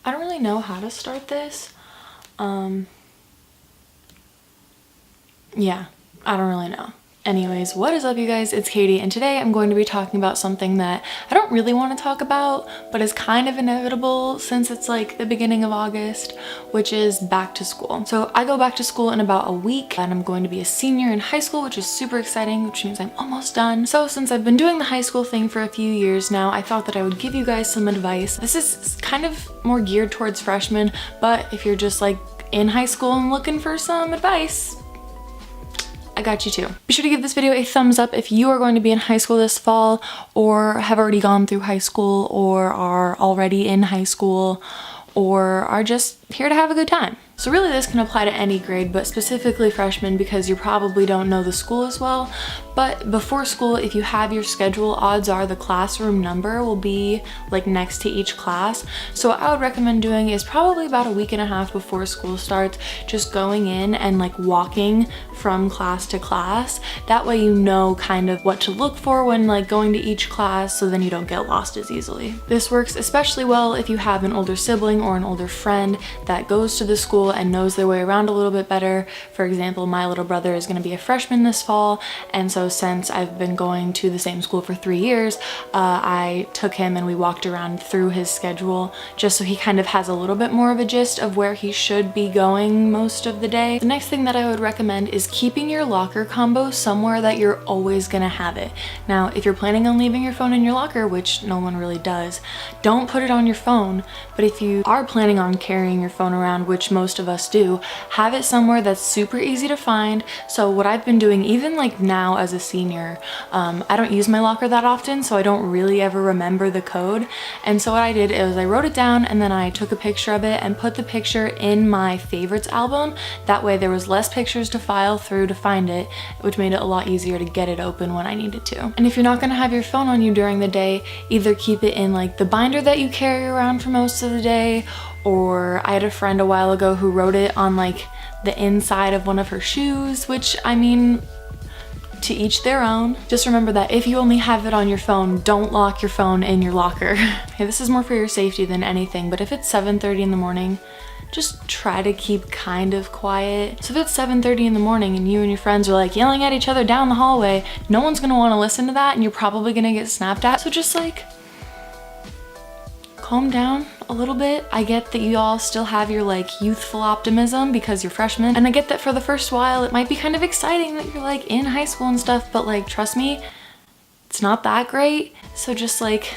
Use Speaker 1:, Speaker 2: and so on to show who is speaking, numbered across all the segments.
Speaker 1: I don't really know how to start this. Yeah, I don't really know. Anyways, what is up you guys? It's Katie, and today I'm going to be talking about something that I don't really want to talk about, but is kind of inevitable since it's like the beginning of August, which is back to school. So I go back to school in about a week, and I'm going to be a senior in high school, which is super exciting, which means I'm almost done. So since I've been doing the high school thing for a few years now, I thought that I would give you guys some advice. This is kind of more geared towards freshmen, but if you're just like in high school and looking for some advice, I got you too. Be sure to give this video a thumbs up if you are going to be in high school this fall, or have already gone through high school, or are already in high school, or are just here to have a good time. So really this can apply to any grade, but specifically freshmen because you probably don't know the school as well. But before school, if you have your schedule, odds are the classroom number will be like next to each class. So what I would recommend doing is probably about a week and a half before school starts, just going in and like walking from class to class. That way you know kind of what to look for when like going to each class, so then you don't get lost as easily. This works especially well if you have an older sibling or an older friend that goes to the school and knows their way around a little bit better. For example, my little brother is going to be a freshman this fall, and so since I've been going to the same school for 3 years, I took him and we walked around through his schedule just so he kind of has a little bit more of a gist of where he should be going most of the day. The next thing that I would recommend is keeping your locker combo somewhere that you're always gonna have it. Now, if you're planning on leaving your phone in your locker, which no one really does, don't put it on your phone. But if you are planning on carrying your phone around, which most of us do, have it somewhere that's super easy to find. So what I've been doing, even like now as a senior, I don't use my locker that often, so I don't really ever remember the code. And so what I did is I wrote it down, and then I took a picture of it and put the picture in my favorites album. That way there was less pictures to file through to find it, which made it a lot easier to get it open when I needed to. And if you're not gonna have your phone on you during the day, either keep it in like the binder that you carry around for most of the day, or I had a friend a while ago who wrote it on like the inside of one of her shoes, which, I mean, to each their own. Just remember that if you only have it on your phone, don't lock your phone in your locker. Okay, this is more for your safety than anything, but if it's 7:30 in the morning, just try to keep kind of quiet. So if it's 7:30 in the morning and you and your friends are like yelling at each other down the hallway, no one's gonna wanna listen to that, and you're probably gonna get snapped at. So just like, calm down a little bit. I get that you all still have your like youthful optimism because you're freshmen, and I get that for the first while it might be kind of exciting that you're like in high school and stuff, but like trust me, it's not that great. So just like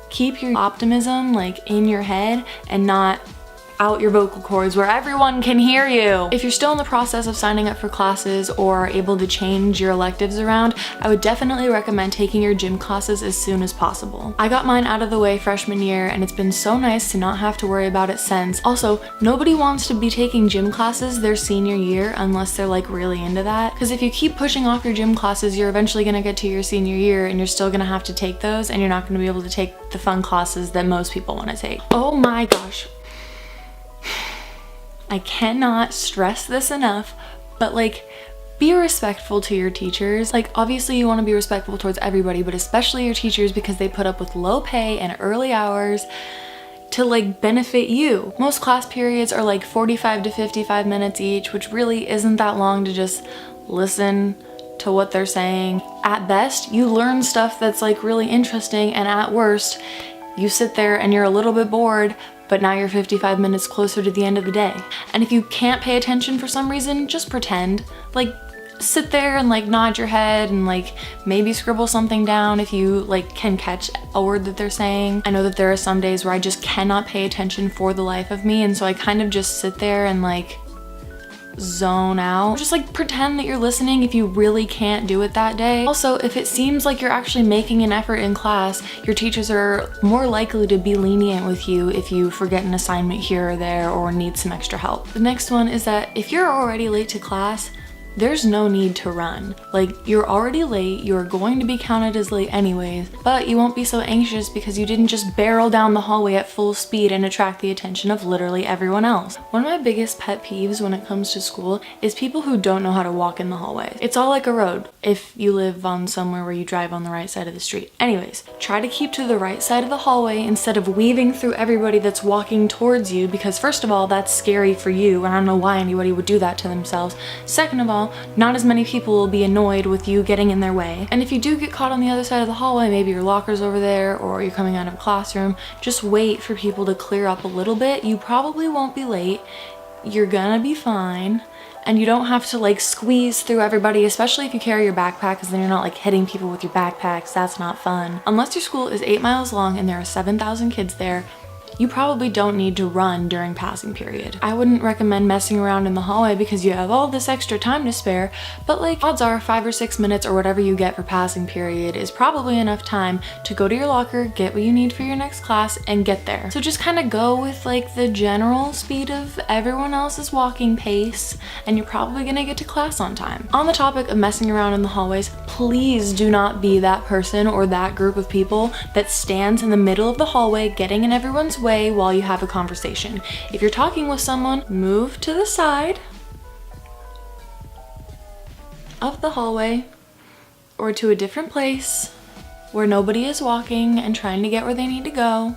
Speaker 1: keep your optimism like in your head and not out your vocal cords where everyone can hear you. If you're still in the process of signing up for classes or are able to change your electives around, I would definitely recommend taking your gym classes as soon as possible. I got mine out of the way freshman year, and it's been so nice to not have to worry about it since. Also, nobody wants to be taking gym classes their senior year unless they're like really into that, because if you keep pushing off your gym classes, you're eventually gonna get to your senior year and you're still gonna have to take those, and you're not gonna be able to take the fun classes that most people want to take. Oh my gosh. I cannot stress this enough, but like, be respectful to your teachers. Like, obviously you want to be respectful towards everybody, but especially your teachers, because they put up with low pay and early hours to like benefit you. Most class periods are like 45 to 55 minutes each, which really isn't that long to just listen to what they're saying. At best, you learn stuff that's like really interesting, and at worst, you sit there and you're a little bit bored, but now you're 55 minutes closer to the end of the day. And if you can't pay attention for some reason, just pretend. Like, sit there and like nod your head and like maybe scribble something down if you like can catch a word that they're saying. I know that there are some days where I just cannot pay attention for the life of me, and so I kind of just sit there and like zone out. Just like pretend that you're listening if you really can't do it that day. Also, if it seems like you're actually making an effort in class, your teachers are more likely to be lenient with you if you forget an assignment here or there or need some extra help. The next one is that if you're already late to class, there's no need to run. Like, you're already late, you're going to be counted as late anyways, but you won't be so anxious because you didn't just barrel down the hallway at full speed and attract the attention of literally everyone else. One of my biggest pet peeves when it comes to school is people who don't know how to walk in the hallway. It's all like a road if you live on somewhere where you drive on the right side of the street. Anyways, try to keep to the right side of the hallway instead of weaving through everybody that's walking towards you, because first of all, that's scary for you, and I don't know why anybody would do that to themselves. Second of all, not as many people will be annoyed with you getting in their way. And if you do get caught on the other side of the hallway, maybe your locker's over there or you're coming out of a classroom, just wait for people to clear up a little bit. You probably won't be late. You're gonna be fine. And you don't have to like squeeze through everybody, especially if you carry your backpack, because then you're not like hitting people with your backpacks. That's not fun. Unless your school is 8 miles long and there are 7,000 kids there, you probably don't need to run during passing period. I wouldn't recommend messing around in the hallway because you have all this extra time to spare, but like odds are 5 or 6 minutes or whatever you get for passing period is probably enough time to go to your locker, get what you need for your next class, and get there. So just kind of go with like the general speed of everyone else's walking pace, and you're probably gonna get to class on time. On the topic of messing around in the hallways, please do not be that person or that group of people that stands in the middle of the hallway getting in everyone's way while you have a conversation. If you're talking with someone, move to the side of the hallway or to a different place where nobody is walking and trying to get where they need to go.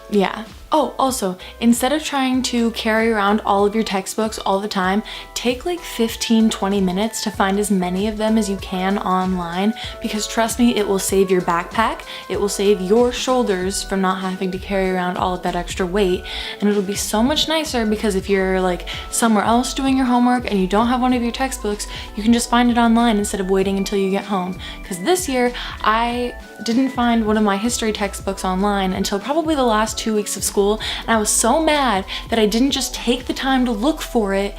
Speaker 1: Yeah. Oh, also, instead of trying to carry around all of your textbooks all the time, take like 15-20 minutes to find as many of them as you can online, because trust me, it will save your backpack, it will save your shoulders from not having to carry around all of that extra weight, and it'll be so much nicer because if you're like somewhere else doing your homework and you don't have one of your textbooks, you can just find it online instead of waiting until you get home. Because this year, I didn't find one of my history textbooks online until probably the last 2 weeks of school, and I was so mad that I didn't just take the time to look for it.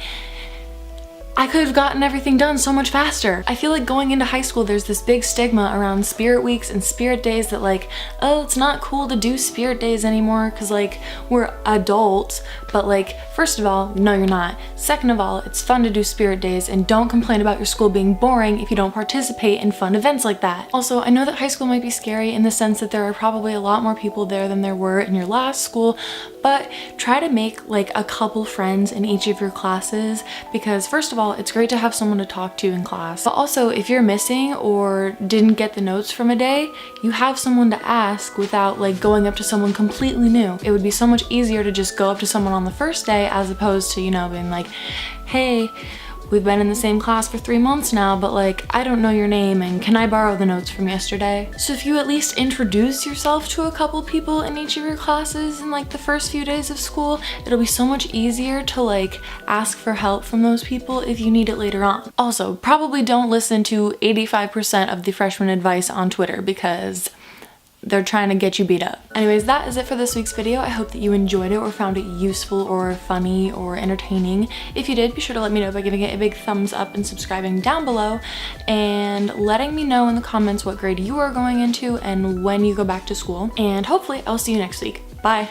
Speaker 1: I could have gotten everything done so much faster. I feel like going into high school, there's this big stigma around spirit weeks and spirit days that like, oh, it's not cool to do spirit days anymore because like we're adults. But like, first of all, no, you're not. Second of all, it's fun to do spirit days, and don't complain about your school being boring if you don't participate in fun events like that. Also, I know that high school might be scary in the sense that there are probably a lot more people there than there were in your last school, but try to make like a couple friends in each of your classes, because first of all, it's great to have someone to talk to in class, but also if you're missing or didn't get the notes from a day, you have someone to ask without like going up to someone completely new. It would be so much easier to just go up to someone on the first day as opposed to, you know, being like, hey, we've been in the same class for 3 months now, but like, I don't know your name and can I borrow the notes from yesterday? So if you at least introduce yourself to a couple people in each of your classes in like the first few days of school, it'll be so much easier to like ask for help from those people if you need it later on. Also, probably don't listen to 85% of the freshman advice on Twitter because they're trying to get you beat up. Anyways, that is it for this week's video. I hope that you enjoyed it or found it useful or funny or entertaining. If you did, be sure to let me know by giving it a big thumbs up and subscribing down below, and letting me know in the comments what grade you are going into and when you go back to school. And hopefully I'll see you next week. Bye.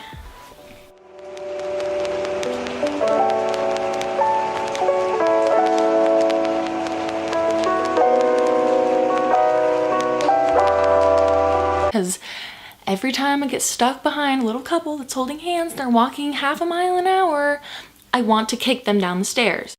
Speaker 1: Because every time I get stuck behind a little couple that's holding hands, they're walking half a mile an hour, I want to kick them down the stairs.